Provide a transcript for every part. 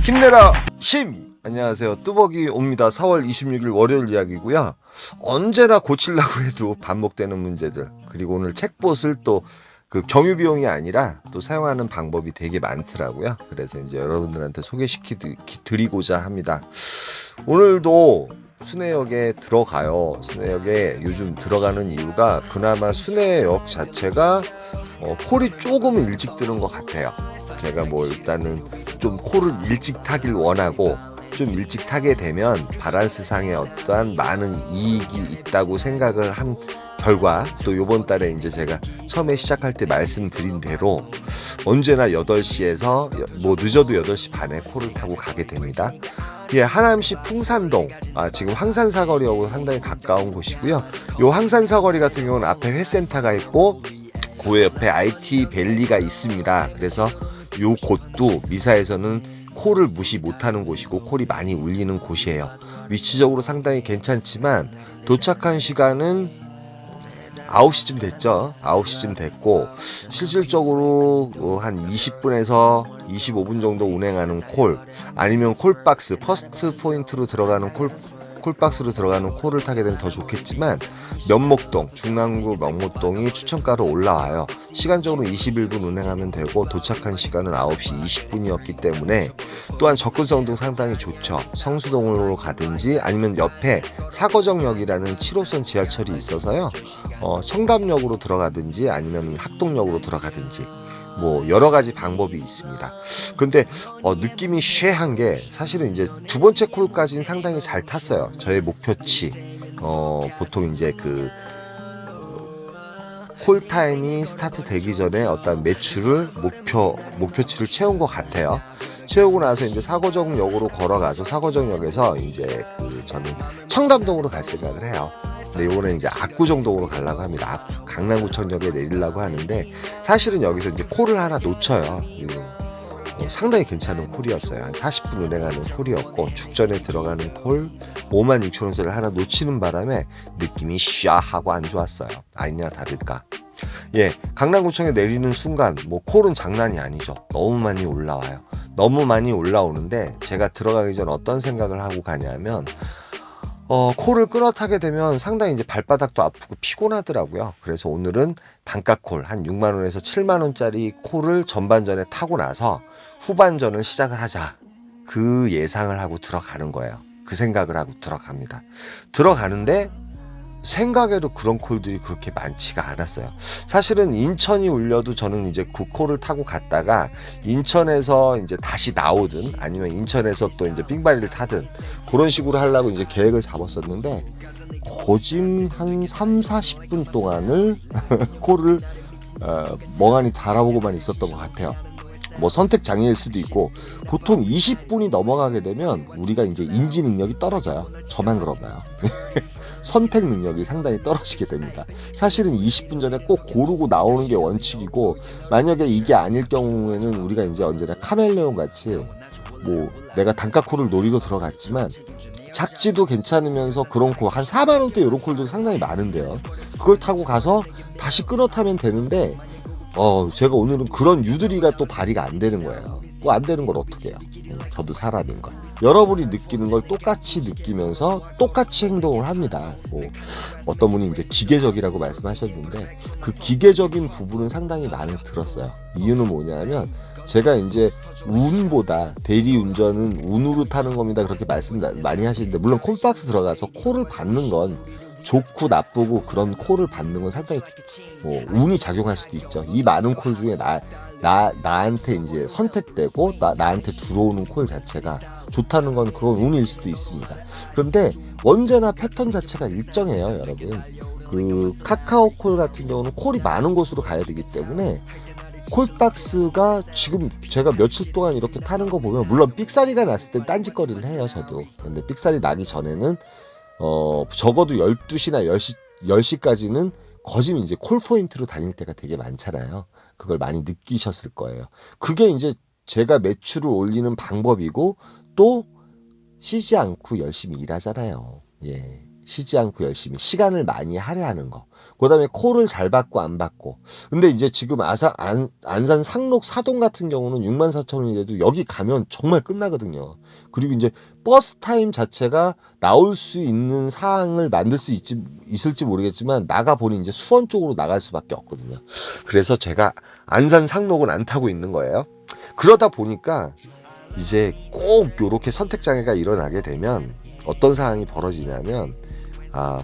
힘내라 힘! 안녕하세요, 뚜벅이 옵니다. 4월 26일 월요일 이야기고요. 언제나 고치려고 해도 반복되는 문제들, 그리고 오늘 책봇을 또 그 경유 비용이 아니라 또 사용하는 방법이 되게 많더라고요. 그래서 이제 여러분들한테 소개시켜드리고자 합니다. 오늘도 순회역에 들어가요. 순회역에 요즘 들어가는 이유가 그나마 순회역 자체가 콜이 조금 일찍 뜨는 것 같아요. 제가 뭐 일단은 좀 콜을 일찍 타길 원하고, 좀 일찍 타게 되면 바란스상의 어떠한 많은 이익이 있다고 생각을 한 결과, 또 요번 달에 이제 제가 처음에 시작할 때 말씀드린 대로 언제나 8시에서 뭐 늦어도 8시 반에 콜을 타고 가게 됩니다. 예, 하남시 풍산동, 지금 황산사거리하고 상당히 가까운 곳이고요. 요 황산사거리 같은 경우는 앞에 회센터가 있고 그 옆에 IT 밸리가 있습니다. 그래서 요 곳도 미사에서는 콜을 무시 못하는 곳이고 콜이 많이 울리는 곳이에요. 위치적으로 상당히 괜찮지만 도착한 시간은 9시쯤 됐죠. 9시쯤 됐고 실질적으로 한 20분에서 25분 정도 운행하는 콜, 아니면 콜박스 퍼스트 포인트로 들어가는 콜박스로 들어가는 콜을 타게 되면 더 좋겠지만, 면목동, 중랑구 면목동이 추천가로 올라와요. 시간적으로 21분 운행하면 되고 도착한 시간은 9시 20분이었기 때문에 또한 접근성도 상당히 좋죠. 성수동으로 가든지 아니면 옆에 사거정역이라는 7호선 지하철이 있어서요, 청담역으로 들어가든지 아니면 학동역으로 들어가든지 뭐 여러 가지 방법이 있습니다. 근데 느낌이 쉐한 게, 사실은 이제 두 번째 콜까지는 상당히 잘 탔어요. 저의 목표치, 보통 이제 그 콜타임이 스타트 되기 전에 어떤 매출을 목표치를 채운 것 같아요. 채우고 나서 이제 사거정역으로 걸어가서 사거정역에서 이제 저는 청담동으로 갈 생각을 해요. 근데 이번에 이제 압구정동으로 가려고 합니다. 강남구청역에 내리려고 하는데, 사실은 여기서 이제 콜을 하나 놓쳐요. 상당히 괜찮은 콜이었어요. 한 40분 운행하는 콜이었고, 죽전에 들어가는 콜 56,000원짜리를 하나 놓치는 바람에 느낌이 샤하고 안 좋았어요. 아니냐 다를까. 예, 강남구청에 내리는 순간 뭐 콜은 장난이 아니죠. 너무 많이 올라와요. 너무 많이 올라오는데 제가 들어가기 전 어떤 생각을 하고 가냐면, 콜을 끊어 타게 되면 상당히 이제 발바닥도 아프고 피곤하더라고요. 그래서 오늘은 단가콜 한 6만원에서 7만원짜리 콜을 전반전에 타고 나서 후반전을 시작을 하자, 그 예상을 하고 들어가는 거예요. 그 생각을 하고 들어갑니다. 들어가는데 생각에도 그런 콜들이 그렇게 많지가 않았어요. 사실은 인천이 울려도 저는 이제 그 콜을 타고 갔다가 인천에서 이제 다시 나오든 아니면 인천에서 또 이제 빙바리를 타든 그런 식으로 하려고 이제 계획을 잡았었는데, 거진 한 3, 40분 동안을 콜을 멍하니 달아보고만 있었던 것 같아요. 뭐 선택 장애일 수도 있고, 보통 20분이 넘어가게 되면 우리가 이제 인지 능력이 떨어져요. 저만 그런가요? 선택 능력이 상당히 떨어지게 됩니다. 사실은 20분 전에 꼭 고르고 나오는 게 원칙이고, 만약에 이게 아닐 경우에는 우리가 이제 언제나 카멜레온 같이, 뭐 내가 단가콜을 노리러 들어갔지만 작지도 괜찮으면서 그런 콜 한 4만원대 이런 콜도 상당히 많은데요. 그걸 타고 가서 다시 끊어 타면 되는데, 제가 오늘은 그런 유두리가 또 발휘가 안 되는 거예요. 뭐 안 되는 걸 어떻게 해요? 저도 사람인 걸. 여러분이 느끼는 걸 똑같이 느끼면서 똑같이 행동을 합니다. 뭐 어떤 분이 이제 기계적이라고 말씀하셨는데, 그 기계적인 부분은 상당히 마음에 들었어요. 이유는 뭐냐면, 제가 이제 운보다 대리운전은 운으로 타는 겁니다, 그렇게 말씀 많이 하시는데, 물론 콜박스 들어가서 콜을 받는 건 좋고 나쁘고, 그런 콜을 받는 건 상당히 뭐 운이 작용할 수도 있죠. 이 많은 콜 중에 나한테 이제 선택되고 나한테 들어오는 콜 자체가 좋다는 건 그건 운일 수도 있습니다. 그런데 언제나 패턴 자체가 일정해요, 여러분. 그 카카오 콜 같은 경우는 콜이 많은 곳으로 가야 되기 때문에, 콜박스가 지금 제가 며칠 동안 이렇게 타는 거 보면, 물론 삑사리가 났을 땐 딴짓거리를 해요, 저도. 근데 삑사리 나기 전에는 적어도 12시나 10시까지는 거진 이제 콜 포인트로 다닐 때가 되게 많잖아요. 그걸 많이 느끼셨을 거예요. 그게 이제 제가 매출을 올리는 방법이고, 또 쉬지 않고 열심히 일하잖아요. 예. 쉬지 않고 열심히 시간을 많이 할애하는 거. 그 다음에 콜을 잘 받고 안 받고. 근데 이제 지금 안산 상록 사동 같은 경우는 64,000원이라도 여기 가면 정말 끝나거든요. 그리고 이제 버스 타임 자체가 나올 수 있는 사항을 만들 수 있을지 모르겠지만 나가보니 이제 수원 쪽으로 나갈 수밖에 없거든요. 그래서 제가 안산 상록은 안 타고 있는 거예요. 그러다 보니까 이제 꼭 이렇게 선택장애가 일어나게 되면 어떤 상황이 벌어지냐면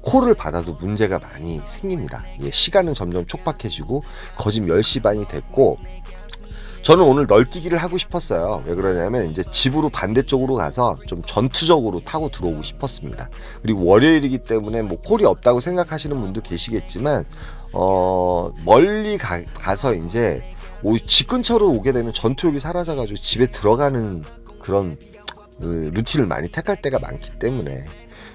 콜을 받아도 문제가 많이 생깁니다. 예, 시간은 점점 촉박해지고 거진 10시 반이 됐고 저는 오늘 널뛰기를 하고 싶었어요. 왜 그러냐면 이제 집으로 반대쪽으로 가서 좀 전투적으로 타고 들어오고 싶었습니다. 그리고 월요일이기 때문에 뭐 콜이 없다고 생각하시는 분도 계시겠지만 멀리 가서 이제 집 근처로 오게 되면 전투욕이 사라져가지고 집에 들어가는 그런 루틴을 많이 택할 때가 많기 때문에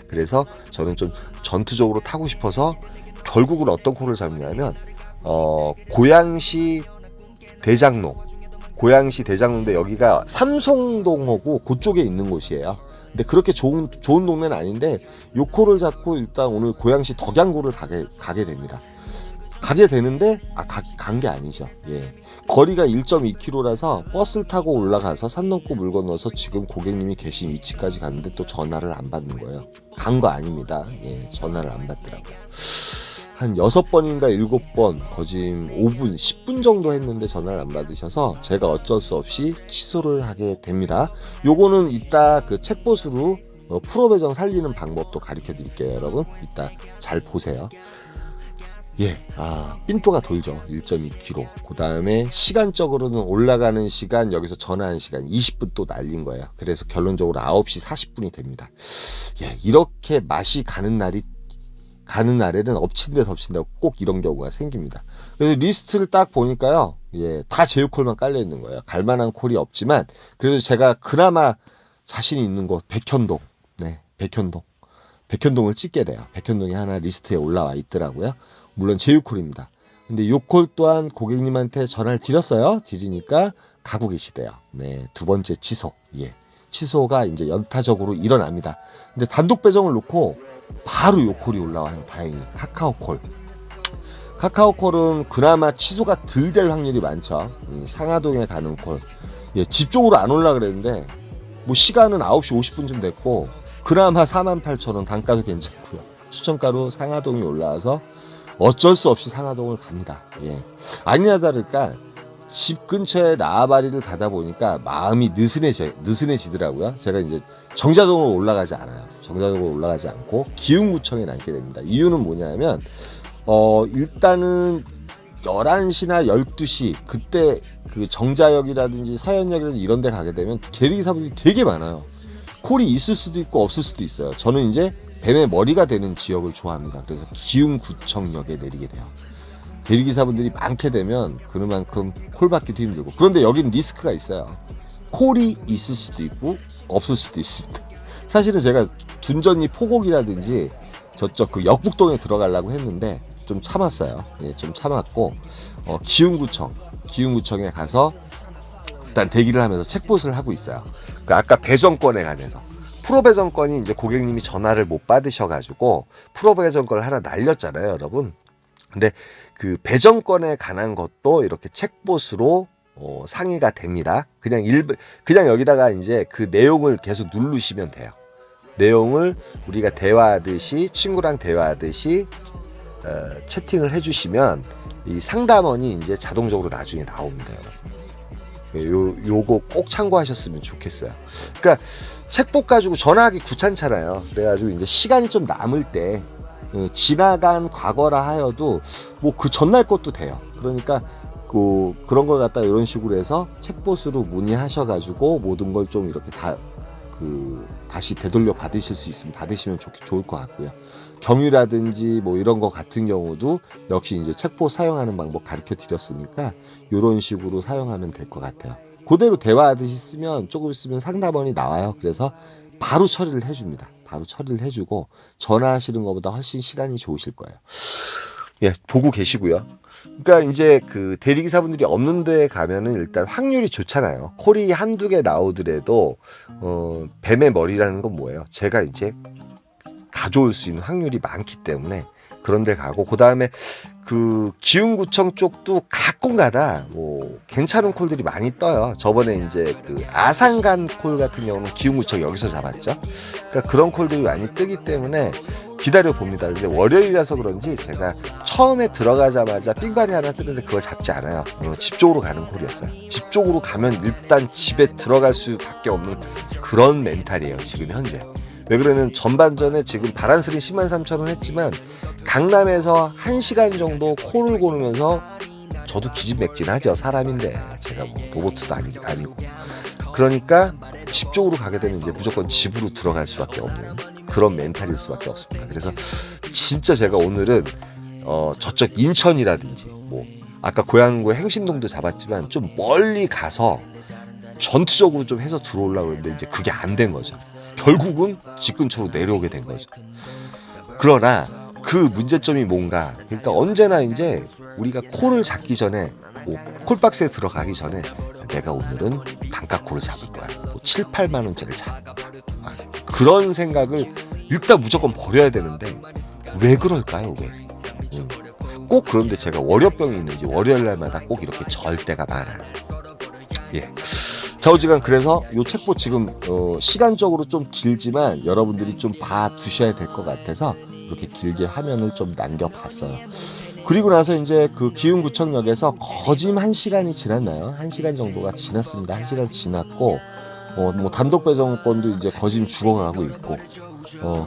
그래서 저는 좀 전투적으로 타고 싶어서 결국은 어떤 콜을 잡냐면 고양시 대장로인데 여기가 삼성동하고 그쪽에 있는 곳이에요. 근데 그렇게 좋은 동네는 아닌데 요 콜을 잡고 일단 오늘 고양시 덕양구를 가게 됩니다. 가게 되는데 간 게 아니죠. 예. 거리가 1.2km라서 버스를 타고 올라가서 산 넘고 물 건너서 지금 고객님이 계신 위치까지 갔는데 또 전화를 안 받는 거예요. 간 거 아닙니다. 예, 전화를 안 받더라고요. 한 6번인가 7번 거진 5분 10분 정도 했는데 전화를 안 받으셔서 제가 어쩔 수 없이 취소를 하게 됩니다. 요거는 이따 그 책봇으로 프로 배정 살리는 방법도 가르쳐 드릴게요. 여러분 이따 잘 보세요. 예, 삔또가 돌죠. 1.2km. 그 다음에 시간적으로는 올라가는 시간, 여기서 전화하는 시간 20분 또 날린 거예요. 그래서 결론적으로 9시 40분이 됩니다. 예, 이렇게 맛이 가는 날에는 엎친 데 덮친다고 꼭 이런 경우가 생깁니다. 그래서 리스트를 딱 보니까요, 예, 다 제휴콜만 깔려 있는 거예요. 갈만한 콜이 없지만, 그래도 제가 그나마 자신이 있는 곳, 백현동. 네, 백현동을 찍게 돼요. 백현동이 하나 리스트에 올라와 있더라고요. 물론 제휴콜입니다. 근데 요 콜 또한 고객님한테 전화를 드리니까 가고 계시대요. 네, 두 번째 취소. 예. 취소가 이제 연타적으로 일어납니다. 근데 단독 배정을 놓고 바로 요 콜이 올라와요. 다행히. 카카오콜은 그나마 취소가 덜 될 확률이 많죠. 상하동에 가는 콜. 예, 집 쪽으로 안 올라 그랬는데 뭐 시간은 9시 50분쯤 됐고 그나마 48,000원 단가도 괜찮고요. 추천가로 상하동이 올라와서 어쩔 수 없이 상하동을 갑니다. 예. 아니나 다를까 집 근처에 나아바리를 가다 보니까 마음이 느슨해지더라고요. 제가 이제 정자동으로 올라가지 않아요. 정자동으로 올라가지 않고 기흥구청에 남게 됩니다. 이유는 뭐냐면 일단은 11시나 12시 그때 그 정자역이라든지 서현역이라든지 이런 데 가게 되면 대리기사분들이 되게 많아요. 콜이 있을 수도 있고 없을 수도 있어요. 저는 이제 뱀의 머리가 되는 지역을 좋아합니다. 그래서 기흥구청역에 내리게 돼요. 대리기사분들이 많게 되면 그만큼 콜 받기도 힘들고. 그런데 여기는 리스크가 있어요. 콜이 있을 수도 있고 없을 수도 있습니다. 사실은 제가 둔전리 포곡이라든지 저쪽 그 역북동에 들어가려고 했는데 좀 참았어요. 예, 좀 참았고 기흥구청에 가서 일단 대기를 하면서 책봇을 하고 있어요. 그 아까 배정권에 관해서 프로 배정권이 이제 고객님이 전화를 못 받으셔가지고 프로 배정권을 하나 날렸잖아요, 여러분. 근데 그 배정권에 관한 것도 이렇게 책봇으로 상의가 됩니다. 그냥 여기다가 이제 그 내용을 계속 누르시면 돼요. 내용을 우리가 대화하듯이 친구랑 대화하듯이 채팅을 해주시면 이 상담원이 이제 자동적으로 나중에 나옵니다, 여러분. 요거 꼭 참고하셨으면 좋겠어요. 그러니까 책봇 가지고 전화하기 귀찮잖아요. 그래가지고 이제 시간이 좀 남을 때 지나간 과거라 하여도 뭐 그 전날 것도 돼요. 그러니까 그런 걸 갖다 이런 식으로 해서 책봇으로 문의하셔가지고 모든 걸 좀 이렇게 다시 되돌려 받으실 수 있으면 받으시면 좋을 것 같고요. 경유라든지 뭐 이런 거 같은 경우도 역시 이제 책봇 사용하는 방법 가르쳐 드렸으니까 이런 식으로 사용하면 될 것 같아요. 그대로 대화하듯이 쓰면 조금 있으면 상담원이 나와요. 그래서 바로 처리를 해줍니다. 바로 처리를 해주고 전화하시는 것보다 훨씬 시간이 좋으실 거예요. 예, 보고 계시고요. 그러니까 이제 그 대리기사분들이 없는 데 가면은 일단 확률이 좋잖아요. 콜이 한두 개 나오더라도 뱀의 머리라는 건 뭐예요? 제가 이제 가져올 수 있는 확률이 많기 때문에 그런 데 가고, 그 다음에 그 기흥구청 쪽도 가끔가다 뭐 괜찮은 콜들이 많이 떠요. 저번에 이제 그 아산간 콜 같은 경우는 기흥구청 여기서 잡았죠. 그러니까 그런 콜들이 많이 뜨기 때문에 기다려 봅니다. 근데 월요일이라서 그런지 제가 처음에 들어가자마자 삥발이 하나 뜨는데 그걸 잡지 않아요. 집 쪽으로 가는 콜이었어요. 집 쪽으로 가면 일단 집에 들어갈 수밖에 없는 그런 멘탈이에요, 지금 현재. 왜 그러면 전반전에 지금 바란스린 103,000원 했지만 강남에서 1시간 정도 콜을 고르면서 저도 기진맥진하죠. 사람인데 제가 뭐 로봇도 아니고. 그러니까 집 쪽으로 가게 되면 이제 무조건 집으로 들어갈 수밖에 없는 그런 멘탈일 수밖에 없습니다. 그래서 진짜 제가 오늘은 저쪽 인천이라든지 뭐 아까 고양구 행신동도 잡았지만 좀 멀리 가서 전투적으로 좀 해서 들어오려고 했는데 이제 그게 안 된 거죠. 결국은 집 근처로 내려오게 된 거죠. 그러나 그 문제점이 뭔가, 그러니까 언제나 이제 우리가 콜을 잡기 전에 뭐 콜박스에 들어가기 전에 내가 오늘은 단가 콜을 잡을 거야. 뭐 7, 8만 원짜리를 잡을 거야. 그런 생각을 일단 무조건 버려야 되는데 왜 그럴까요? 왜? 꼭 그런데 제가 월요병이 있는지 월요일 날마다 꼭 이렇게 절 때가 많아요. 예. 좌우지간 그래서 요 책보 지금 시간적으로 좀 길지만 여러분들이 좀 봐두셔야 될 것 같아서 이렇게 길게 화면을 좀 남겨봤어요. 그리고 나서 이제 그 기흥구청역에서 거짐 1시간이 지났나요? 1시간 정도가 지났습니다. 1시간 지났고 뭐 단독 배정권도 이제 거짐 죽어가고 있고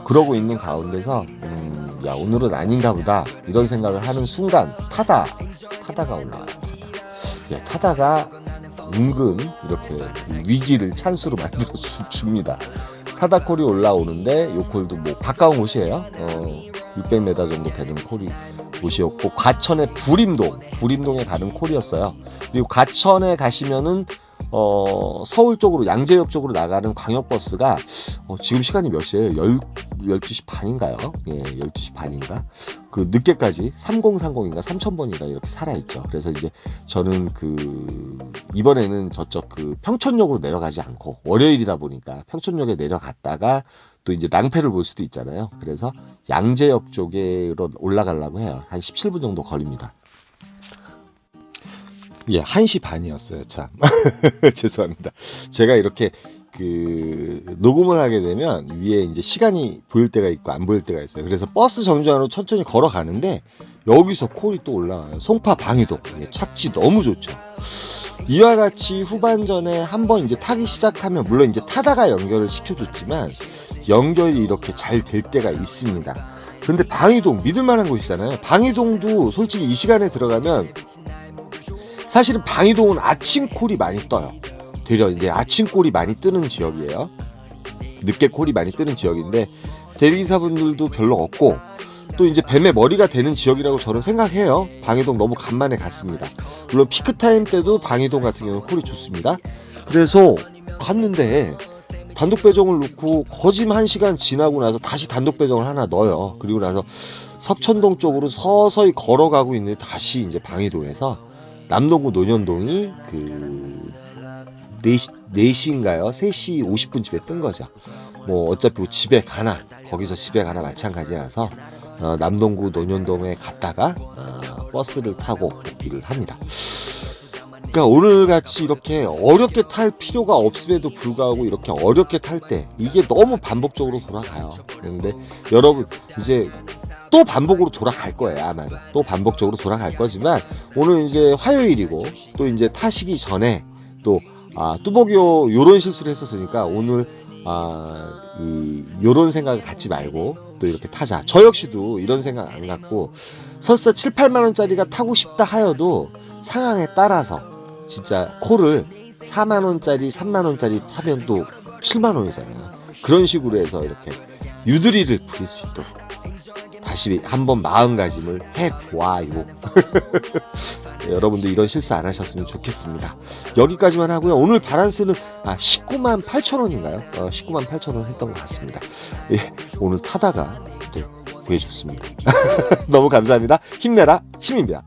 그러고 있는 가운데서 야 오늘은 아닌가 보다 이런 생각을 하는 순간 타다가 올라와요. 타다가 은근 이렇게 위기를 찬스로 만들어 줍니다. 타다콜이 올라오는데 요 콜도 뭐 가까운 곳이에요. 600m 정도 되는 곳이었고, 과천의 부림동에 가는 콜이었어요. 그리고 과천에 가시면은 서울 쪽으로 양재역 쪽으로 나가는 광역버스가 지금 시간이 몇 시예요? 12시 반인가요? 예, 12시 반인가? 그 늦게까지 3030인가 3000번인가 이렇게 살아있죠. 그래서 이제 저는 이번에는 저쪽 평촌역으로 내려가지 않고 월요일이다 보니까 평촌역에 내려갔다가 또 이제 낭패를 볼 수도 있잖아요. 그래서 양재역 쪽으로 올라가려고 해요. 한 17분 정도 걸립니다. 예, 1시 반이었어요. 참. 죄송합니다. 제가 이렇게 녹음을 하게 되면 위에 이제 시간이 보일 때가 있고 안 보일 때가 있어요. 그래서 버스 정류장으로 천천히 걸어가는데 여기서 콜이 또 올라와요. 송파 방이동. 착지 너무 좋죠. 이와 같이 후반전에 한번 이제 타기 시작하면 물론 이제 타다가 연결을 시켜줬지만 연결이 이렇게 잘 될 때가 있습니다. 근데 방이동 믿을만한 곳이잖아요. 방이동도 솔직히 이 시간에 들어가면 사실은 방이동은 아침 콜이 많이 떠요. 되려 이제 아침 콜이 많이 뜨는 지역이에요. 늦게 콜이 많이 뜨는 지역인데 대리기사분들도 별로 없고 또 이제 뱀의 머리가 되는 지역이라고 저는 생각해요. 방이동 너무 간만에 갔습니다. 물론 피크타임 때도 방이동 같은 경우는 콜이 좋습니다. 그래서 갔는데 단독 배정을 넣고 거짐 1시간 지나고 나서 다시 단독 배정을 하나 넣어요. 그리고 나서 석천동 쪽으로 서서히 걸어가고 있는데 다시 이제 방이동에서 남동구 논현동이 4시인가요? 3시 50분쯤에 뜬 거죠. 뭐 어차피 집에 가나 거기서 집에 가나 마찬가지라서 남동구 논현동에 갔다가 버스를 타고 복귀를 합니다. 그러니까 오늘같이 이렇게 어렵게 탈 필요가 없음에도 불구하고 이렇게 어렵게 탈 때 이게 너무 반복적으로 돌아가요. 그런데 여러분 이제 또 반복으로 돌아갈 거예요. 아마도 또 반복적으로 돌아갈 거지만 오늘 이제 화요일이고 또 이제 타시기 전에 또 뚜벅이요 요런 실수를 했었으니까 오늘 요런 생각을 갖지 말고 또 이렇게 타자. 저 역시도 이런 생각 안 갖고 설사 7, 8만 원짜리가 타고 싶다 하여도 상황에 따라서 진짜 콜을 4만 원짜리 3만 원짜리 타면 또 7만 원이잖아요. 그런 식으로 해서 이렇게 유두리를 부릴 수 있도록 다시 한번 마음가짐을 해보아요. 여러분도 이런 실수 안 하셨으면 좋겠습니다. 여기까지만 하고요. 오늘 바란스는 19만 8천 원인가요? 19만 8천 원 했던 것 같습니다. 예, 오늘 타다가 또 구해줬습니다. 너무 감사합니다. 힘내라 힘입니다.